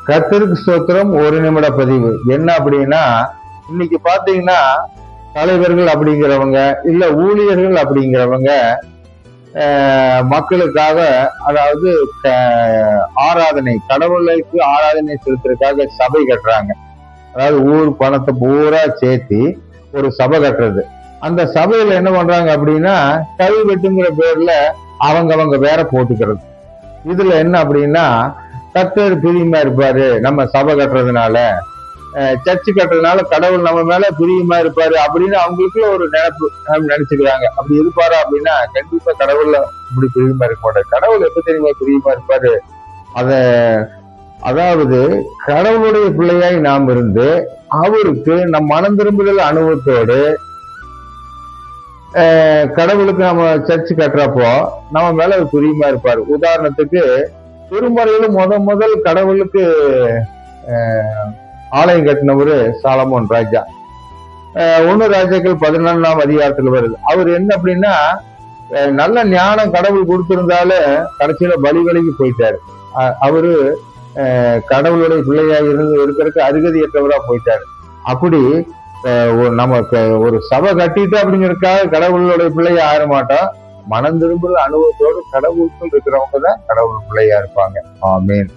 கர்த்தருக்கு ஸ்தோத்திரம். ஒரு நிமிட பதிவு என்ன அப்படின்னா, இன்னைக்கு பாத்தீங்கன்னா தலைவர்கள் அப்படிங்கிறவங்க இல்ல ஊழியர்கள் அப்படிங்கிறவங்க மக்களுக்காக, அதாவது ஆராதனை, கடவுளுக்கு ஆராதனை செலுத்துறதுக்காக சபை கட்டுறாங்க. அதாவது ஊர் பணத்தை பூரா சேர்த்தி ஒரு சபை கட்டுறது. அந்த சபையில என்ன பண்றாங்க அப்படின்னா, கல்வெட்டுங்கிற பேர்ல அவங்க வேற போட்டுக்கிறது. இதுல என்ன அப்படின்னா, கர்த்தர் பிரியமா இருப்பாரு நம்ம சபை கட்டுறதுனால, சர்ச்சு கட்டுறதுனால கடவுள் நம்ம மேல பிரியமா இருப்பாரு அப்படின்னு அவங்களுக்குள்ள ஒரு நினைச்சுக்கிறாங்க. அப்படி இருப்பாரு அப்படின்னா கண்டிப்பா கடவுள்ல இப்படி பிரியமா இருக்க மாட்டாரு. கடவுள் எப்ப தெரியுமா பிரியமா இருப்பாரு? அதாவது கடவுளுடைய பிள்ளையாய் நாம் இருந்து அவருக்கு நம் மனம் திரும்புதல் அனுபவத்தோடு கடவுளுக்கு நம்ம சர்ச்சு கட்டுறப்போ நம்ம மேல பிரியமா இருப்பாரு. உதாரணத்துக்கு திருமறையில முதல் கடவுளுக்கு ஆலயம் கட்டினவரு சாலமோன் ராஜா. 1 ராஜாக்கள் 14ஆம் அதிகாரத்துல வருது. அவர் என்ன அப்படின்னா, நல்ல ஞானம் கடவுள் கொடுத்திருந்தாலும் கடைசியில பலிகளுக்கு போயிட்டாரு. அவரு கடவுளுடைய பிள்ளையா இருக்கிறதுக்கு அருகதையற்றவரா போயிட்டாரு. அப்படி நமக்கு ஒரு சபை கட்டிட்டு அப்படிங்கிறதுக்காக கடவுளுடைய பிள்ளையா ஆக மாட்டோம். மனம் திரும்புற அனுபவத்தோடு கடவுளுக்குள் இருக்கிறவங்க தான் கடவுள் பிள்ளையா இருப்பாங்க. ஆமேன்.